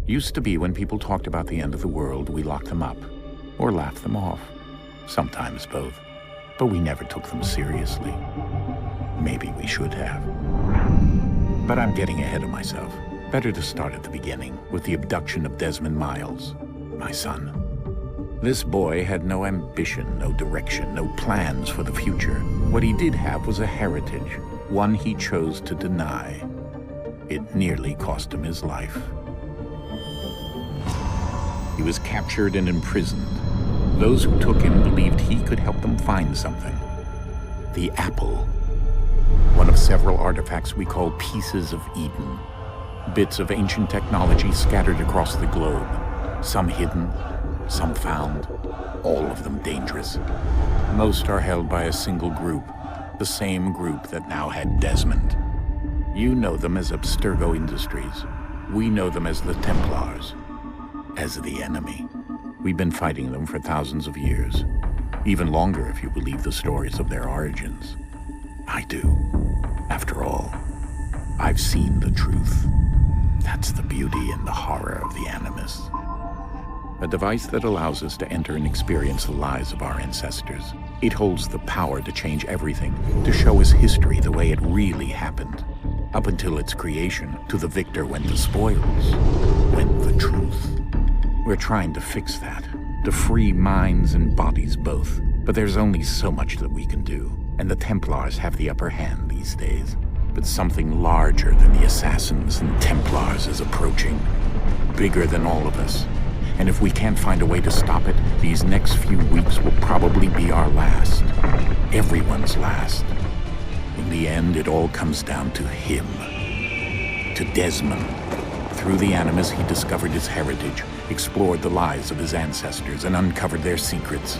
Used to be when people talked about the end of the world, we locked them up, or laughed them off. Sometimes both. But we never took them seriously. Maybe we should have. But I'm getting ahead of myself. Better to start at the beginning, with the abduction of Desmond Miles, my son. This boy had no ambition, no direction, no plans for the future. What he did have was a heritage, one he chose to deny. It nearly cost him his life. He was captured and imprisoned. Those who took him believed he could help them find something. The apple. One of several artifacts we call pieces of Eden. Bits of ancient technology scattered across the globe. Some hidden, some found, all of them dangerous. Most are held by a single group, the same group that now had Desmond. You know them as Abstergo Industries. We know them as the Templars, as the enemy. We've been fighting them for thousands of years, even longer if you believe the stories of their origins. I do. After all, I've seen the truth. That's the beauty and the horror of the Animus. A device that allows us to enter and experience the lives of our ancestors. It holds the power to change everything, to show us history the way it really happened. Up until its creation, to the victor went the spoils, went the truth. We're trying to fix that, to free minds and bodies both. But there's only so much that we can do, and the Templars have the upper hand these days. But something larger than the Assassins and Templars is approaching, bigger than all of us. And if we can't find a way to stop it, these next few weeks will probably be our last. Everyone's last. In the end, it all comes down to him. To Desmond. Through the Animus, he discovered his heritage, explored the lives of his ancestors, and uncovered their secrets.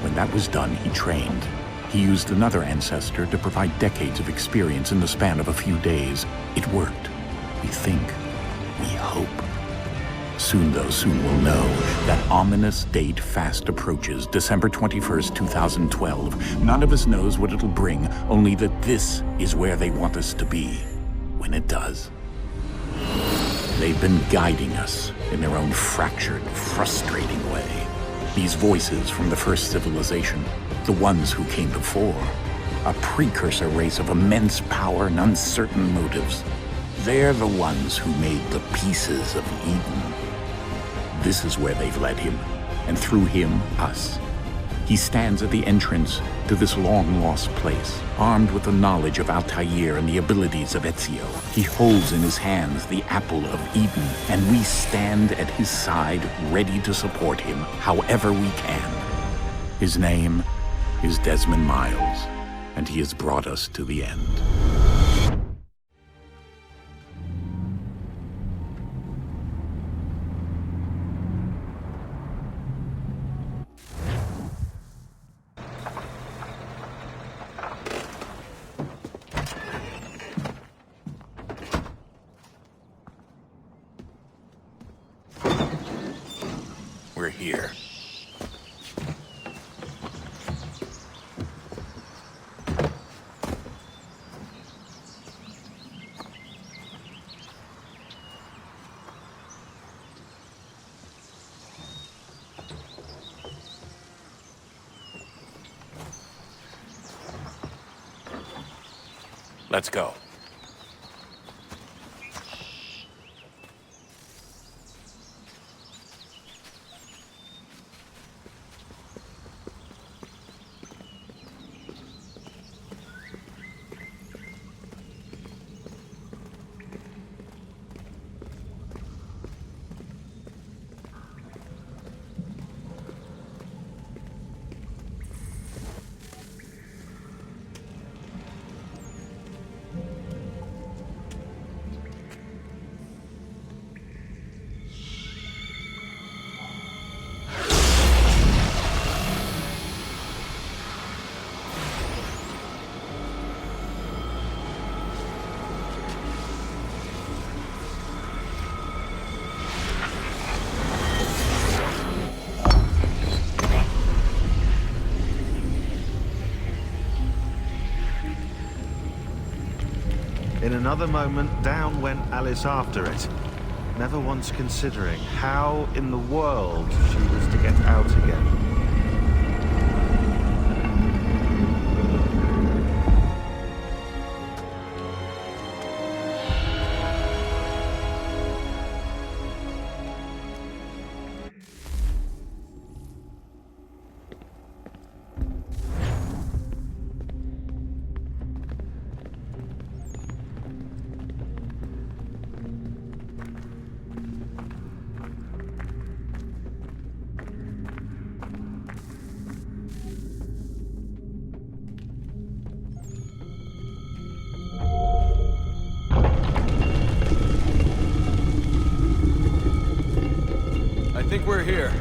When that was done, he trained. He used another ancestor to provide decades of experience in the span of a few days. It worked. We think. We hope. Soon, though, soon we'll know. That ominous date fast approaches, December 21st, 2012. None of us knows what it'll bring, only that this is where they want us to be, when it does. They've been guiding us in their own fractured, frustrating way. These voices from the first civilization, the ones who came before, a precursor race of immense power and uncertain motives. They're the ones who made the pieces of Eden. This is where they've led him, and through him, us. He stands at the entrance to this long-lost place, armed with the knowledge of Altair and the abilities of Ezio. He holds in his hands the apple of Eden, and we stand at his side, ready to support him however we can. His name is Desmond Miles, and he has brought us to the end. We're here. Let's go. In another moment, down went Alice after it, never once considering how in the world she was to get out again. I think we're here.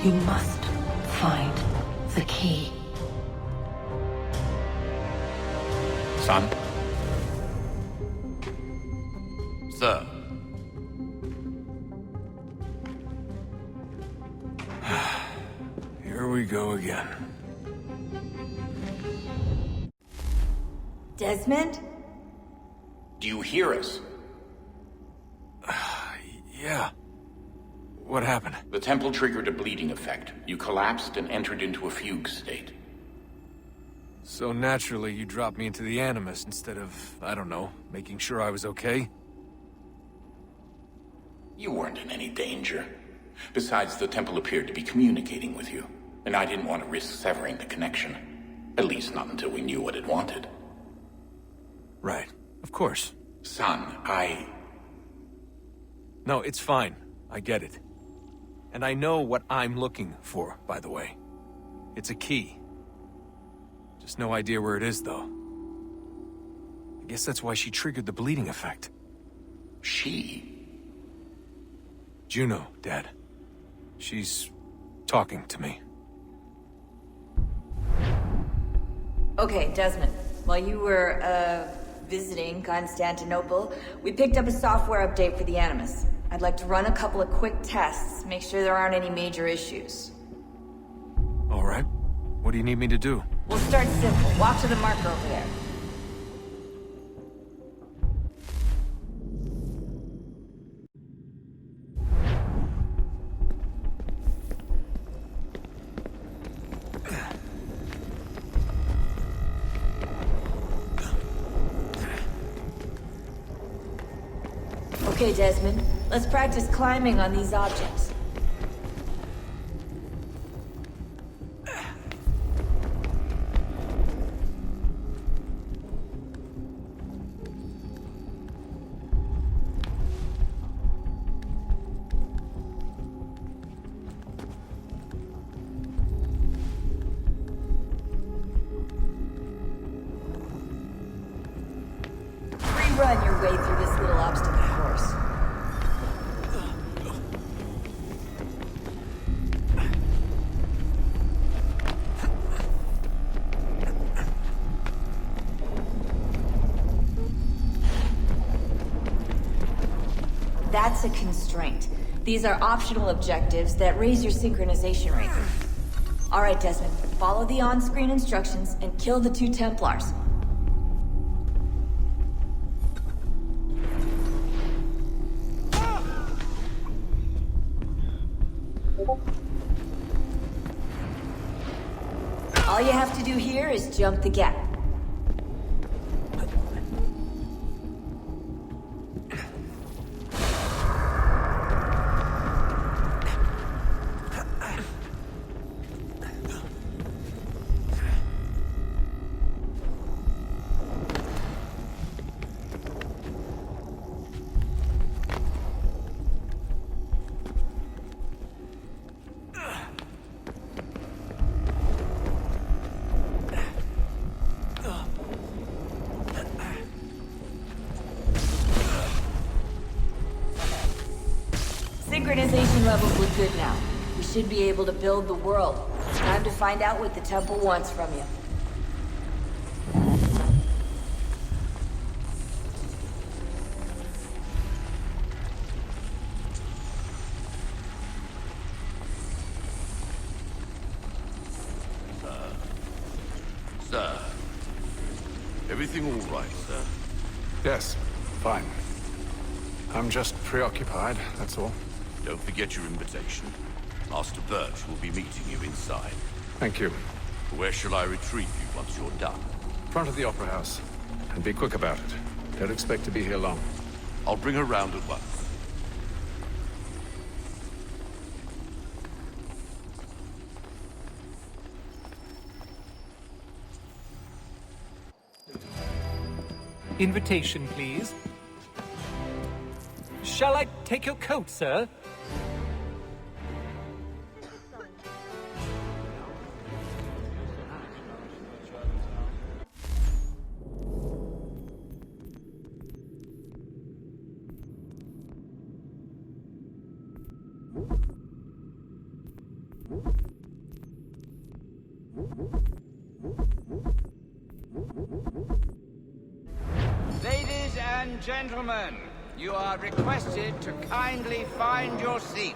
You must find the key. Son? Sir. Here we go again. Desmond? Do you hear us? Yeah. What happened? The temple triggered a bleeding effect. You collapsed and entered into a fugue state. So naturally, you dropped me into the Animus instead of, I don't know, making sure I was okay? You weren't in any danger. Besides, the temple appeared to be communicating with you, and I didn't want to risk severing the connection. At least not until we knew what it wanted. Right. Of course. Son, No, it's fine. I get it. And I know what I'm looking for, by the way. It's a key. Just no idea where it is, though. I guess that's why she triggered the bleeding effect. She? Juno, Dad. She's talking to me. Okay, Desmond. While you were, visiting Constantinople, we picked up a software update for the Animus. I'd like to run a couple of quick tests, make sure there aren't any major issues. All right. What do you need me to do? We'll start simple. Walk to the marker over there. Okay, Desmond. Let's practice climbing on these objects. Run your way through this little obstacle course. That's a constraint. These are optional objectives that raise your synchronization rate. Alright, Desmond. Follow the on-screen instructions and kill the 2 Templars. All you have to do here is jump the gap. Synchronization levels look good now. We should be able to build the world. Time to find out what the temple wants from you. Sir. Everything all right, sir? Yes, fine. I'm just preoccupied, that's all. Don't forget your invitation. Master Birch will be meeting you inside. Thank you. Where shall I retrieve you once you're done? Front of the Opera House. And be quick about it. Don't expect to be here long. I'll bring her round at once. Invitation, please. Shall I take your coat, sir? Ladies and gentlemen, you are requested to kindly find your seats.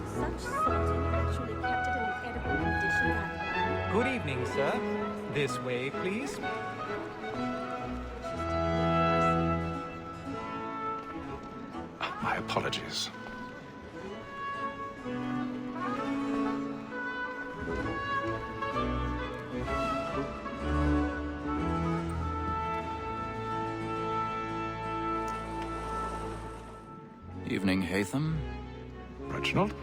Such salting actually kept it in an edible condition that... Good evening, sir. This way, please. My apologies. Evening, Hatham. Reginald?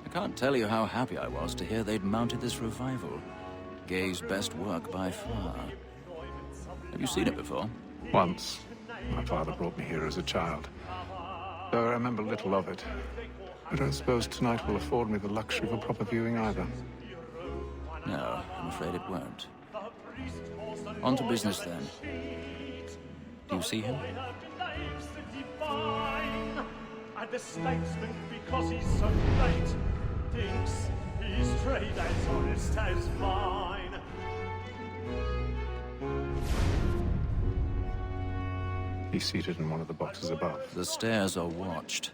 I can't tell you how happy I was to hear they'd mounted this revival. Gay's best work by far. Have you seen it before? Once. My father brought me here as a child. Though I remember little of it. I don't suppose tonight will afford me the luxury of a proper viewing either. No, I'm afraid it won't. On to business, then. Do you see him? And the statesman, because he's so great, thinks his trade as honest as mine. He's seated in one of the boxes above. The stairs are watched.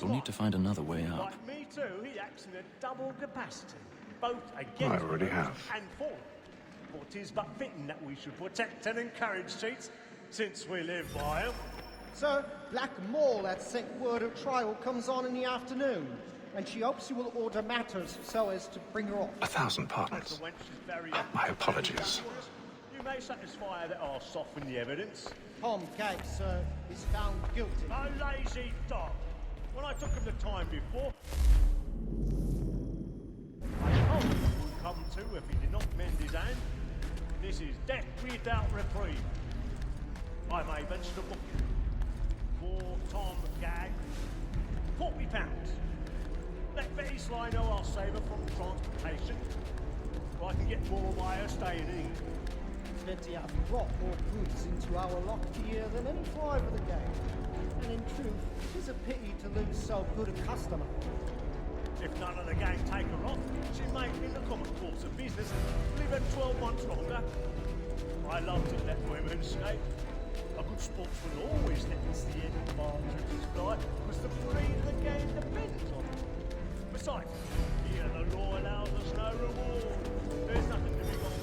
You'll need to find another way up. Like me too, he acts in a double capacity, both against I already have. and for. For 'tis but fitting that we should protect and encourage cheats, since we live by 'em. Sir, Black Mall had sent word of trial comes on in the afternoon, and she hopes you will order matters so as to bring her off. 1,000 pardons. The wench is very My apologies. You may satisfy her that I'll soften the evidence. Tom Gates, sir, is found guilty. A lazy dog. When I took him the time before, I told him what would come to if he did not mend his hand. This is death without reprieve. I may mention a book. For Tom Gag, £40. Let Betty Sly know I'll save her from transportation, so I can get more by her staying in. Betty have brought more goods into our locked here than any five of the gang. And in truth, it is a pity to lose so good a customer. If none of the gang take her off, she may in the common course of business live her 12 months longer. I loved to let women escape. A good sportsman always lets the end partridges fly, because the breed of the game depends on it. Besides, here the law allows us no reward. There's nothing to be got.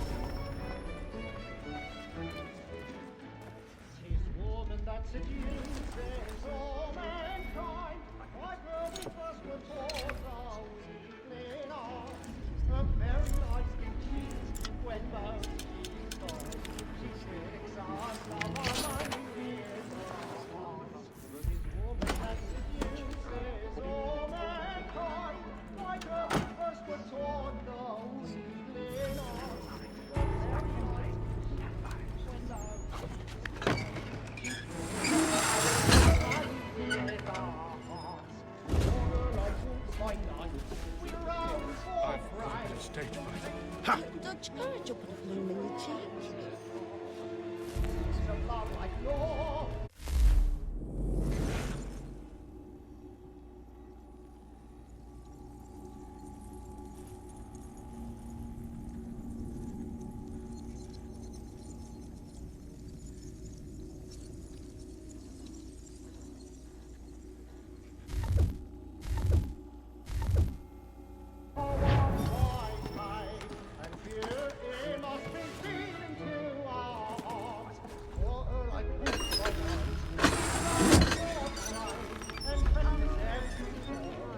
Tis woman that seduces all mankind. Why girl we first were taught our weakling art. A very nice thing she's when both she's gone. She tricks us, love our money with her heart. Tis woman that seduces all mankind. Why girl we first were taught our weakling art. A very nice thing when both Dutch courage up at the bloom in your cheeks. it's a love like law.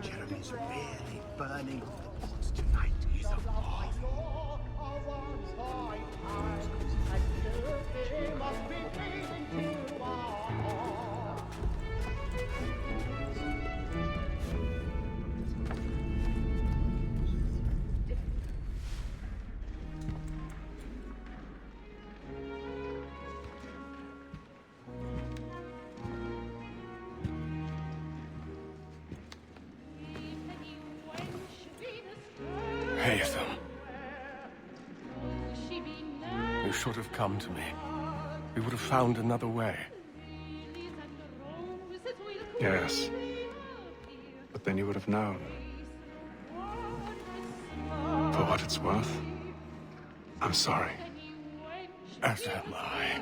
Jeremy's really burning thoughts tonight. He's a boss. Haytham. You should have come to me. We would have found another way. Yes. But then you would have known. For what it's worth, I'm sorry. As am I.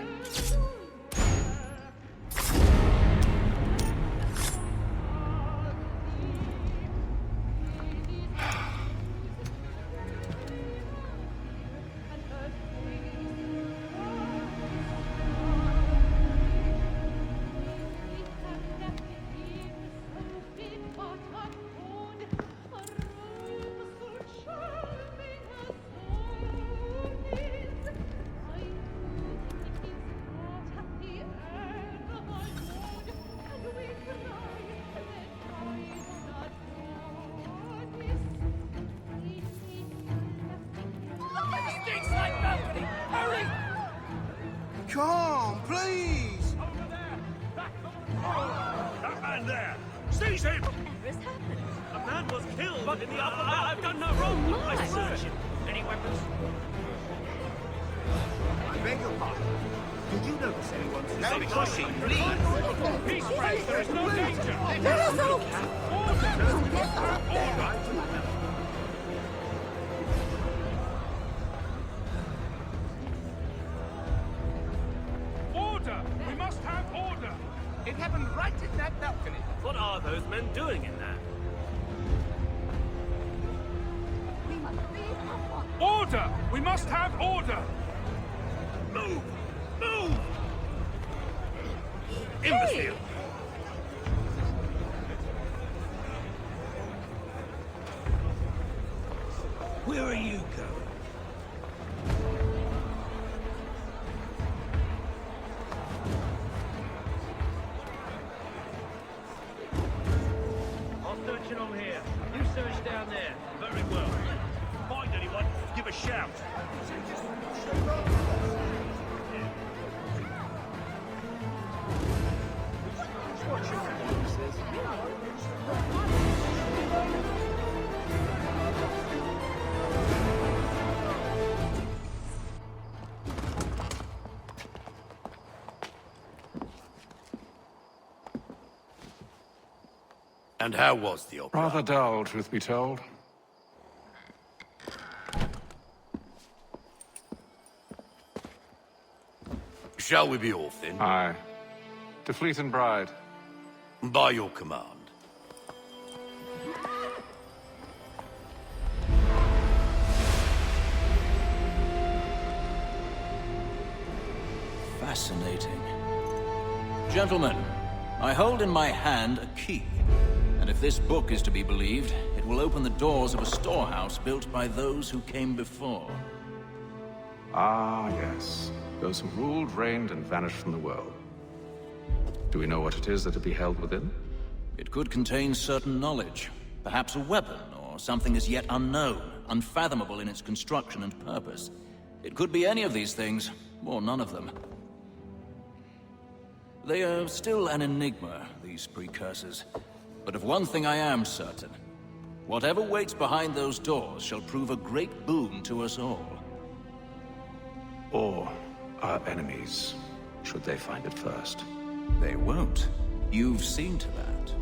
Come, please! That man there! Seize him! Whatever has happened? A man was killed but in the upper I've done no wrong! My. I search him! Any weapons? I beg your pardon. Did you notice anyone Stop pushing, please! Peace, friends! There is no danger! Order! Order! We must have order! It happened right in that balcony. What are those men doing in there? Order! We must have order! Move! Move! Imbecile! Where are you going? I'll search along here. You search down there. Very well. Find anyone, give a shout. And how was the opera? Rather dull, truth be told. Shall we be off then? Aye. To Fleet and Bride. By your command. Fascinating. Gentlemen, I hold in my hand a key. And if this book is to be believed, it will open the doors of a storehouse built by those who came before. Ah, yes. Those who ruled, reigned, and vanished from the world. Do we know what it is that will be held within? It could contain certain knowledge. Perhaps a weapon, or something as yet unknown, unfathomable in its construction and purpose. It could be any of these things, or none of them. They are still an enigma, these precursors. But of one thing I am certain. Whatever waits behind those doors shall prove a great boon to us all. Or our enemies, should they find it first. They won't. You've seen to that.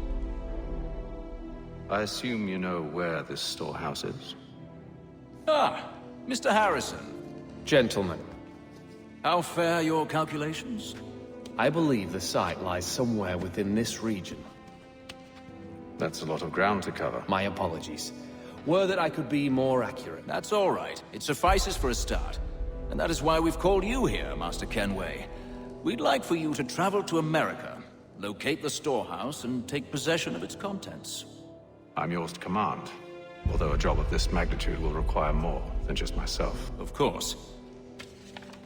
I assume you know where this storehouse is? Ah, Mr. Harrison. Gentlemen. How fare your calculations? I believe the site lies somewhere within this region. That's a lot of ground to cover. My apologies. Were that I could be more accurate. That's all right. It suffices for a start. And that is why we've called you here, Master Kenway. We'd like for you to travel to America, locate the storehouse, and take possession of its contents. I'm yours to command. Although a job of this magnitude will require more than just myself. Of course.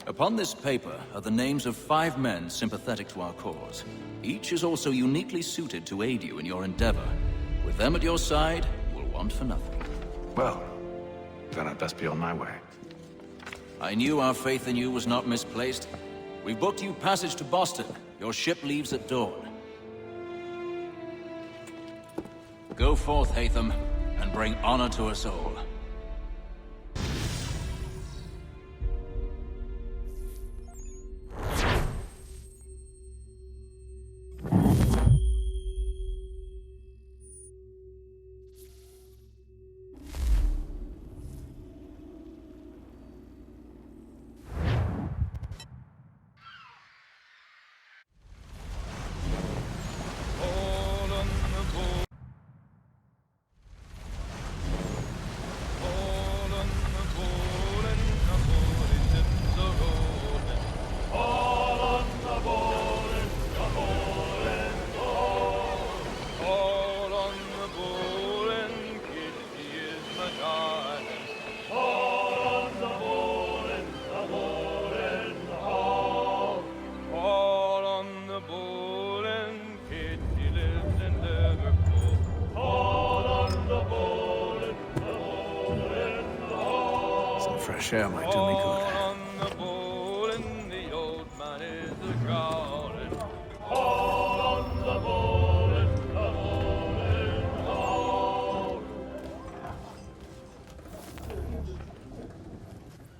Upon this paper are the names of 5 men sympathetic to our cause. Each is also uniquely suited to aid you in your endeavor. With them at your side, you'll want for nothing. Well, then I'd best be on my way. I knew our faith in you was not misplaced. We've booked you passage to Boston. Your ship leaves at dawn. Go forth, Hatham, and bring honor to us all. Fresh air might do me good.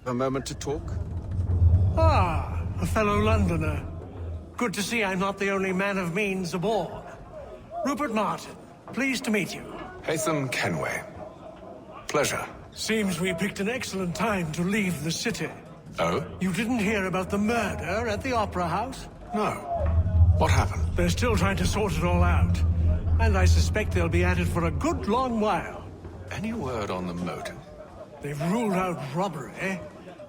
A moment to talk? Ah, a fellow Londoner. Good to see I'm not the only man of means aboard. Rupert Martin, pleased to meet you. Hatham Kenway. Pleasure. Seems we picked an excellent time to leave the city. Oh? You didn't hear about the murder at the Opera House? No. What happened? They're still trying to sort it all out. And I suspect they'll be at it for a good long while. Any word on the motive? They've ruled out robbery,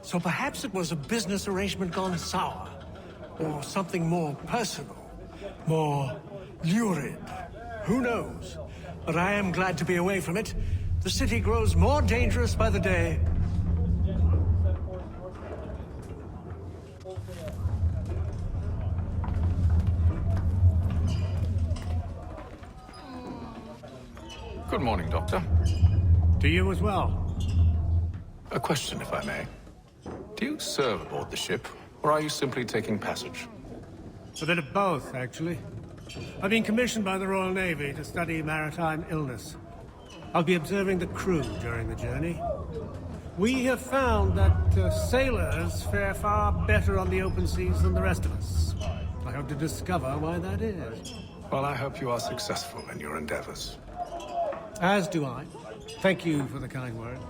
so perhaps it was a business arrangement gone sour. Or something more personal. More lurid. Who knows? But I am glad to be away from it. The city grows more dangerous by the day. Good morning, Doctor. To you as well. A question, if I may. Do you serve aboard the ship, or are you simply taking passage? A bit of both, actually. I've been commissioned by the Royal Navy to study maritime illness. I'll be observing the crew during the journey. We have found that sailors fare far better on the open seas than the rest of us. I hope to discover why that is. Well, I hope you are successful in your endeavors. As do I. Thank you for the kind words.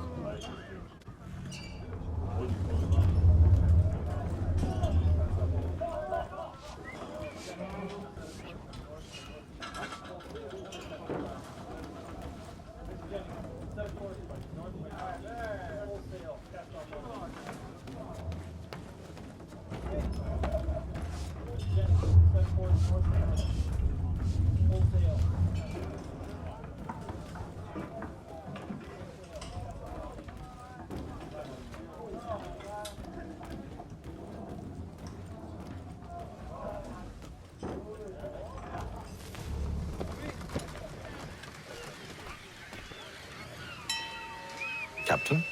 Captain?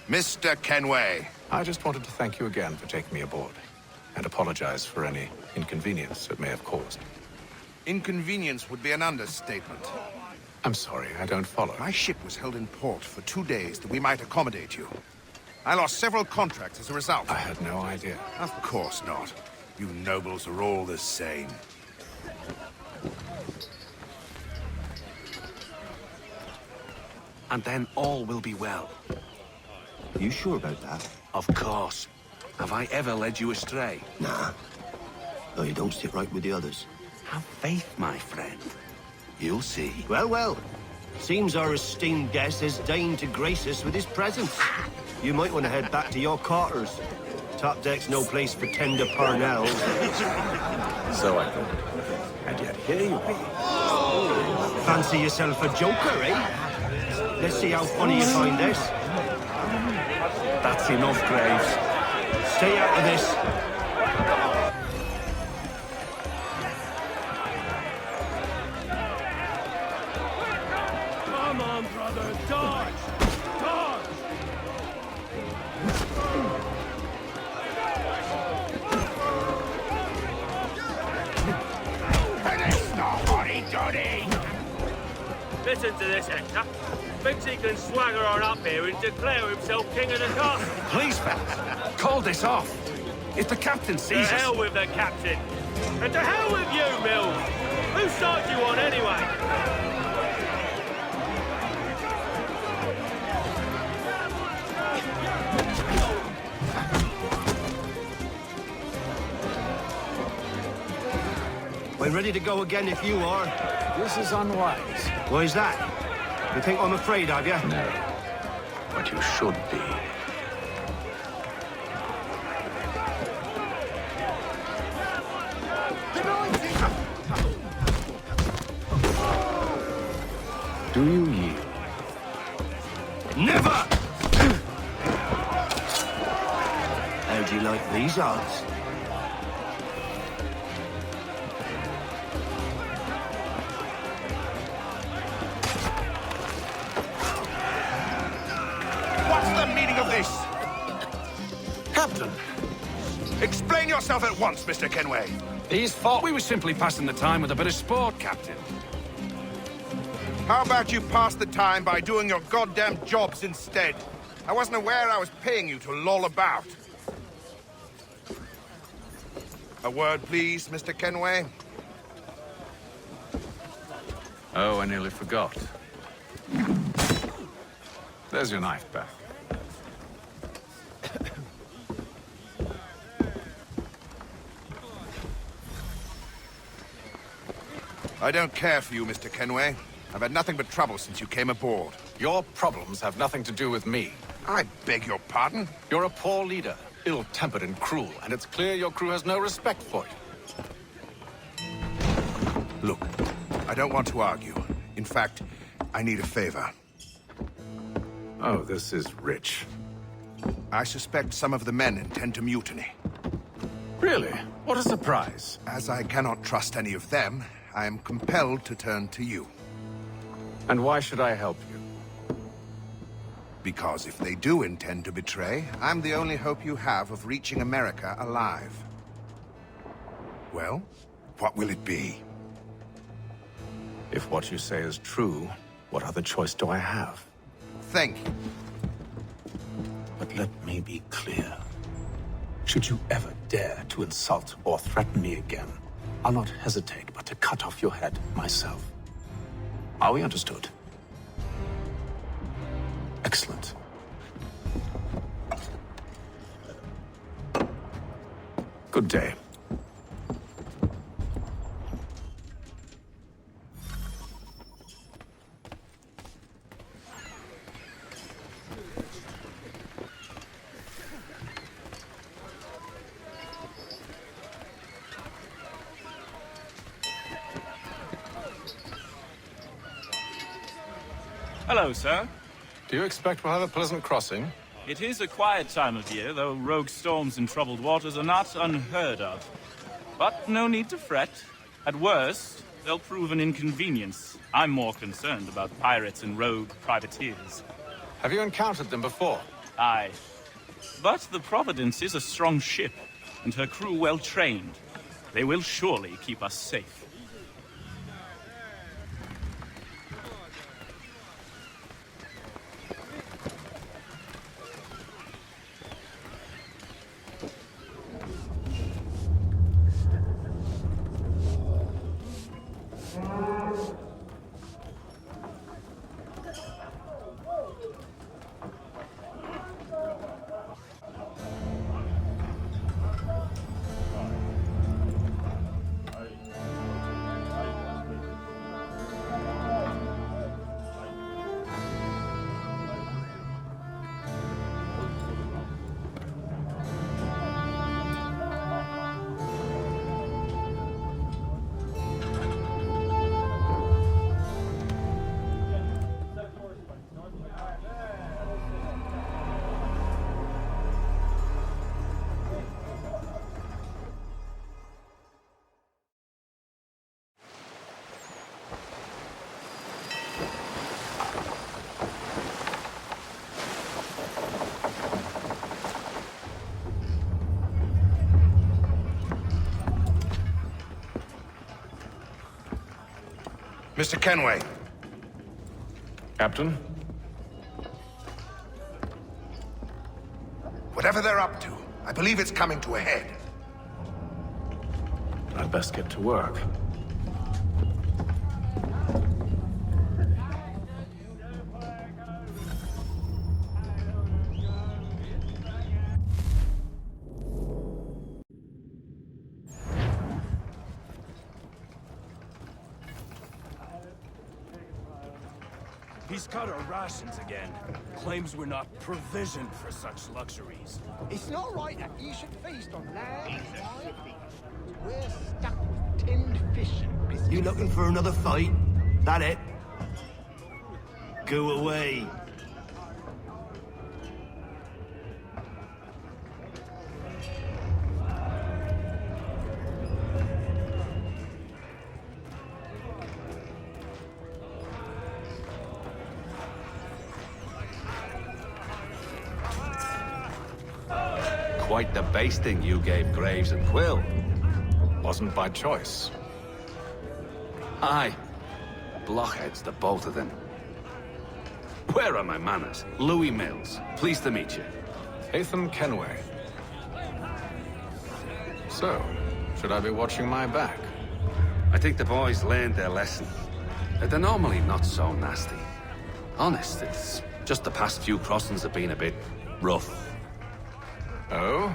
Mr. Kenway. I just wanted to thank you again for taking me aboard, and apologize for any inconvenience it may have caused. Inconvenience would be an understatement. I'm sorry, I don't follow. My ship was held in port for 2 days that we might accommodate you. I lost several contracts as a result. I had no idea. Of course not. You nobles are all the same. And then all will be well. Are you sure about that? Of course. Have I ever led you astray? Nah. No, you don't sit right with the others. Have faith, my friend. You'll see. Well, well. Seems our esteemed guest has deigned to grace us with his presence. You might want to head back to your quarters. Top deck's no place for tender parnells. So I thought. And yet here you be. Fancy yourself a joker, eh? Let's see how funny you find this. That's enough, Graves. Stay out of this. Come on, brother, dodge! Dodge! Listen to this, Hector. Thinks he can swagger on up here and declare himself king of the castle. Please, fellas, call this off. If the captain sees us... To hell with the captain. And to hell with you, Mills. Whose side you on, anyway? We're ready to go again if you are. This is unwise. Why is that? You think I'm afraid of you? No. But you should be. Do you yield? Never! How do you like these odds? What's the meaning of this? Captain! Explain yourself at once, Mr. Kenway. He's fault. We were simply passing the time with a bit of sport, Captain. How about you pass the time by doing your goddamn jobs instead? I wasn't aware I was paying you to loll about. A word, please, Mr. Kenway. Oh, I nearly forgot. There's your knife back. I don't care for you, Mr. Kenway. I've had nothing but trouble since you came aboard. Your problems have nothing to do with me. I beg your pardon? You're a poor leader, ill-tempered and cruel, and it's clear your crew has no respect for you. Look, I don't want to argue. In fact, I need a favor. Oh, this is rich. I suspect some of the men intend to mutiny. Really? What a surprise. As I cannot trust any of them, I am compelled to turn to you. And why should I help you? Because if they do intend to betray, I'm the only hope you have of reaching America alive. Well, what will it be? If what you say is true, what other choice do I have? Think. But let me be clear. Should you ever dare to insult or threaten me again, I'll not hesitate but to cut off your head myself. Are we understood? Excellent. Good day. Hello, sir. Do you expect we'll have a pleasant crossing? It is a quiet time of year, though rogue storms and troubled waters are not unheard of. But no need to fret. At worst, they'll prove an inconvenience. I'm more concerned about pirates and rogue privateers. Have you encountered them before? Aye. But the Providence is a strong ship, and her crew well trained. They will surely keep us safe. Mr. Kenway. Captain? Whatever they're up to, I believe it's coming to a head. I'd best get to work. He's cut our rations again. Claims we're not provisioned for such luxuries. It's not right that you should feast on land. We're stuck with tinned fish and biscuits. You looking for another fight? That it? Go away. Quite the basting you gave Graves and Quill. Wasn't by choice. Aye. Blockheads, the both of them. Where are my manners? Louis Mills. Pleased to meet you. Hatham Kenway. So, should I be watching my back? I think the boys learned their lesson. They're normally not so nasty. Honest, it's just the past few crossings have been a bit rough. Oh?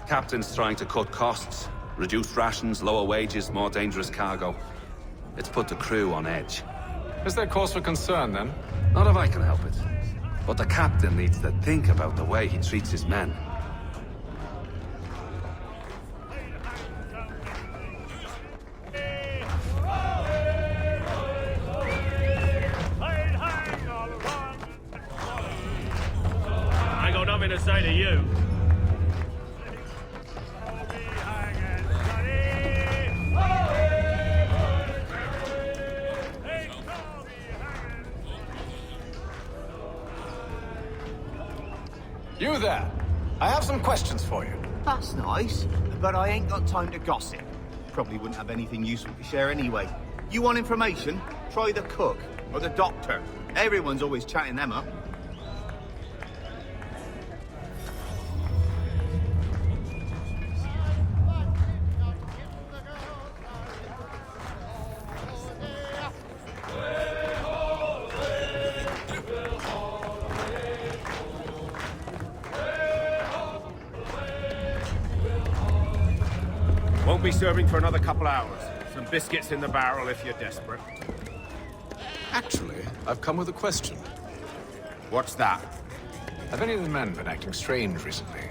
Captain's trying to cut costs. Reduced rations, lower wages, more dangerous cargo. It's put the crew on edge. Is there cause for concern, then? Not if I can help it. But the captain needs to think about the way he treats his men. I got nothing to say to you. You there! I have some questions for you. That's nice, but I ain't got time to gossip. Probably wouldn't have anything useful to share anyway. You want information? Try the cook or the doctor. Everyone's always chatting them up. Won't be serving for another couple hours. Some biscuits in the barrel if you're desperate. Actually, I've come with a question. What's that? Have any of the men been acting strange recently?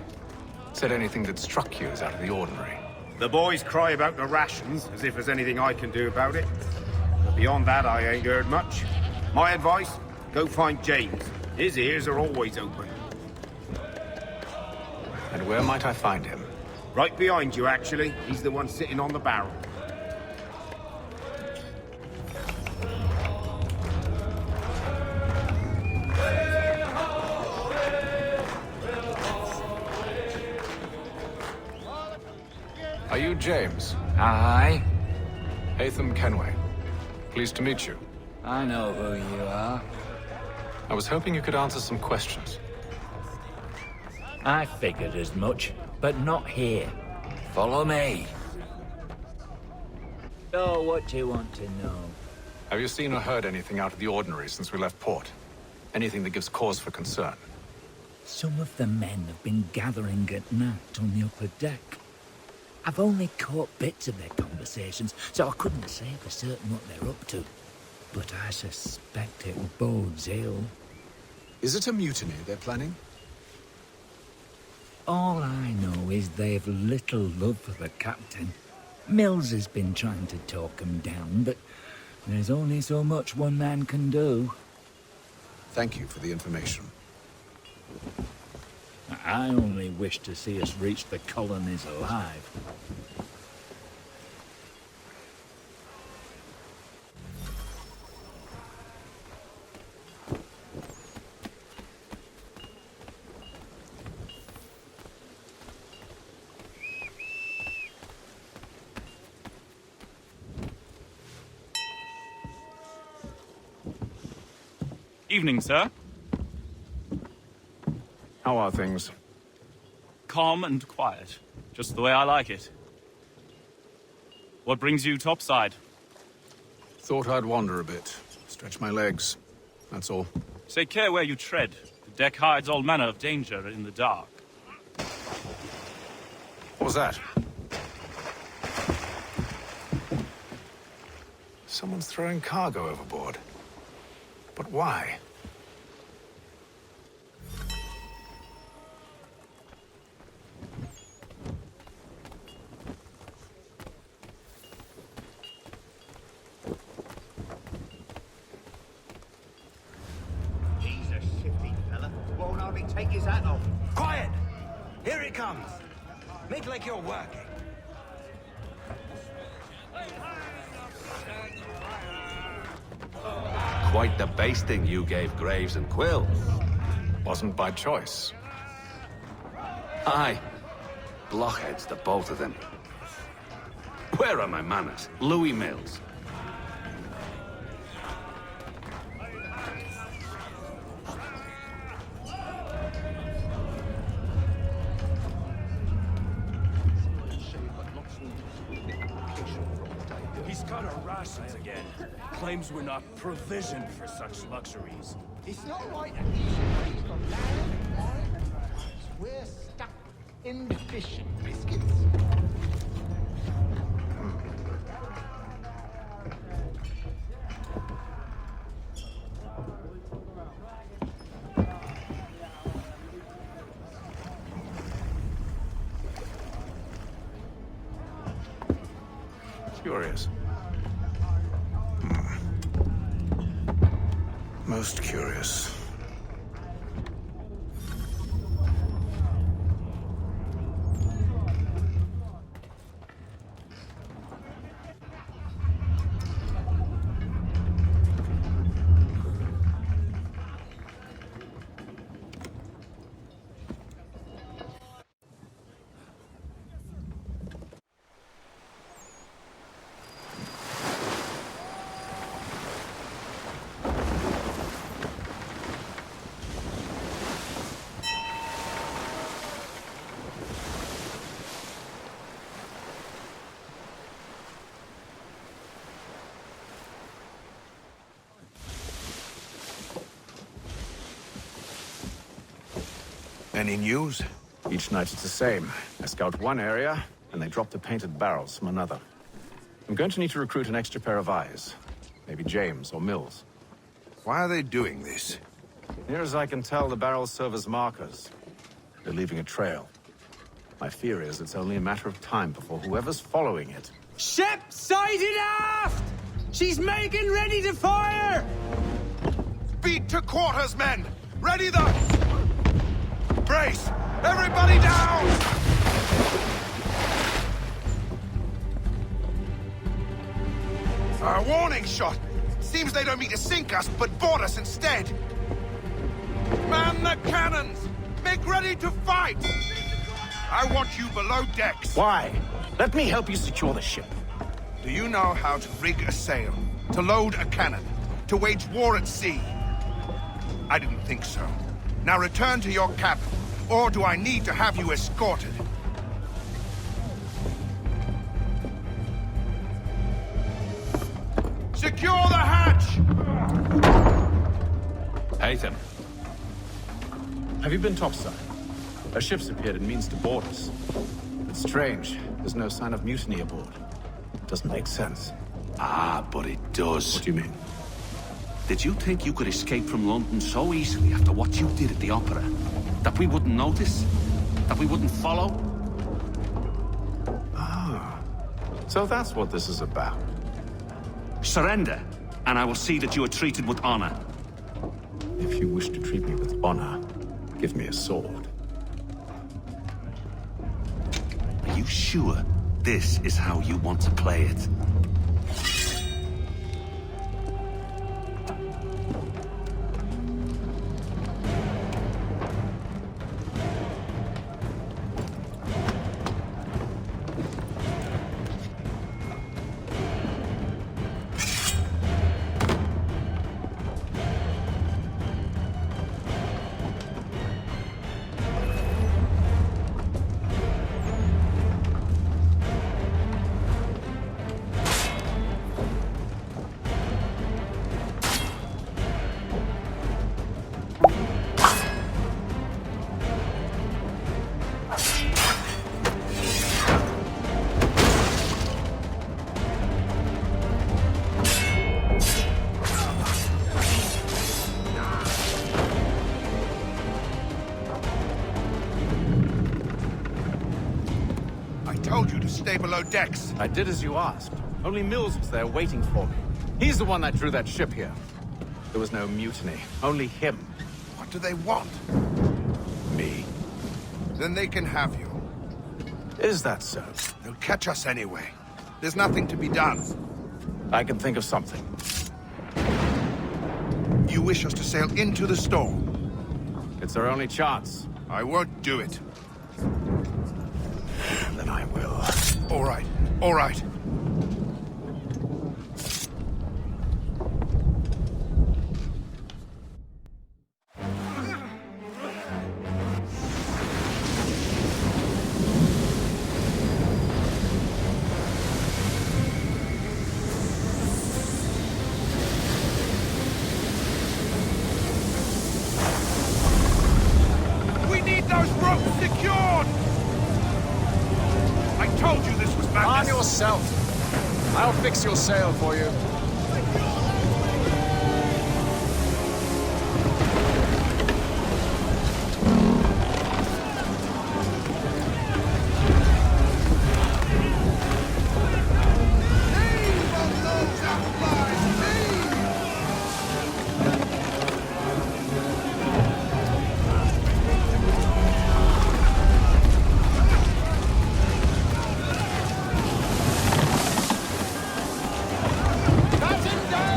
Said anything that struck you as out of the ordinary? The boys cry about the rations, as if there's anything I can do about it. But beyond that, I ain't heard much. My advice, go find James. His ears are always open. And where might I find him? Right behind you, actually. He's the one sitting on the barrel. Are you James? Aye. Hatham Kenway. Pleased to meet you. I know who you are. I was hoping you could answer some questions. I figured as much, but not here. Follow me. So, what do you want to know? Have you seen or heard anything out of the ordinary since we left port? Anything that gives cause for concern? Some of the men have been gathering at night on the upper deck. I've only caught bits of their conversations, so I couldn't say for certain what they're up to. But I suspect it bodes ill. Is it a mutiny they're planning? All I know is they've little love for the captain. Mills has been trying to talk him down, but there's only so much one man can do. Thank you for the information. I only wish to see us reach the colonies alive. Evening, sir. How are things? Calm and quiet. Just the way I like it. What brings you topside? Thought I'd wander a bit. Stretch my legs. That's all. Take care where you tread. The deck hides all manner of danger in the dark. What was that? Someone's throwing cargo overboard. But why? He's a shifty fella. Won't hardly take his hat off. Quiet! Here it comes. Make like you're working. Quite the basting you gave Graves and Quill. Wasn't by choice. Aye. Blockheads, the both of them. Where are my manners? Louis Mills. He's cut our rations again. Claims we're not provisioned for such luxuries. It's not right that you should reach for land and wine and rice. We're stuck in fish and biscuits. Curious. Most curious. Any news? Each night it's the same. I scout one area, and they dropped the painted barrels from another. I'm going to need to recruit an extra pair of eyes. Maybe James or Mills. Why are they doing this? Near as I can tell, the barrels serve as markers. They're leaving a trail. My fear is it's only a matter of time before whoever's following it... Ship sighted aft! She's making ready to fire! Beat to quarters, men! Ready the... Brace! Everybody down! A warning shot! Seems they don't mean to sink us, but board us instead! Man the cannons! Make ready to fight! I want you below decks. Why? Let me help you secure the ship. Do you know how to rig a sail? To load a cannon? To wage war at sea? I didn't think so. Now return to your cabin, or do I need to have you escorted? Secure the hatch! Haytham. Have you been topside? A ship's appeared and means to board us. It's strange. There's no sign of mutiny aboard. Doesn't make sense. Ah, but it does. What do you mean? Did you think you could escape from London so easily after what you did at the opera? That we wouldn't notice? That we wouldn't follow? Ah. So that's what this is about. Surrender, and I will see that you are treated with honor. If you wish to treat me with honor, give me a sword. Are you sure this is how you want to play it? Stay below decks. I did as you asked. Only Mills was there waiting for me. He's the one that drew that ship here. There was no mutiny, only him. What do they want? Me. Then they can have you. Is that so? They'll catch us anyway. There's nothing to be done. I can think of something. You wish us to sail into the storm? It's our only chance. I won't do it. Then I will. All right, all right. We need those ropes secured! I told you this was madness! Arm yourself. I'll fix your sail for you. Batten down!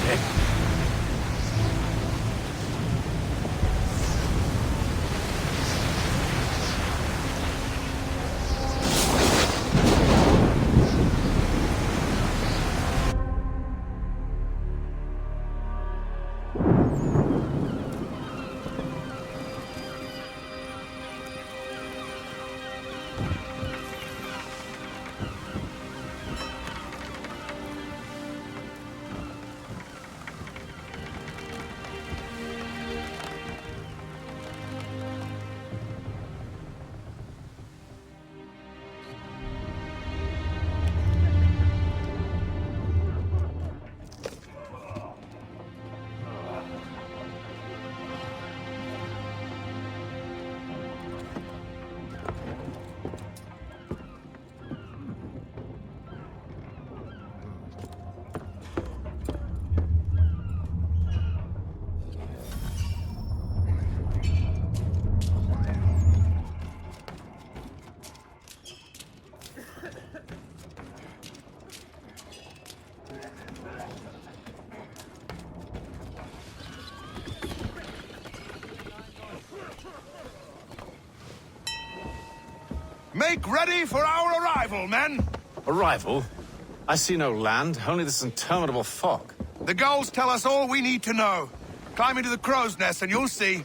okay? Make ready for our arrival, men! Arrival? I see no land, only this interminable fog. The gulls tell us all we need to know. Climb into the crow's nest and you'll see.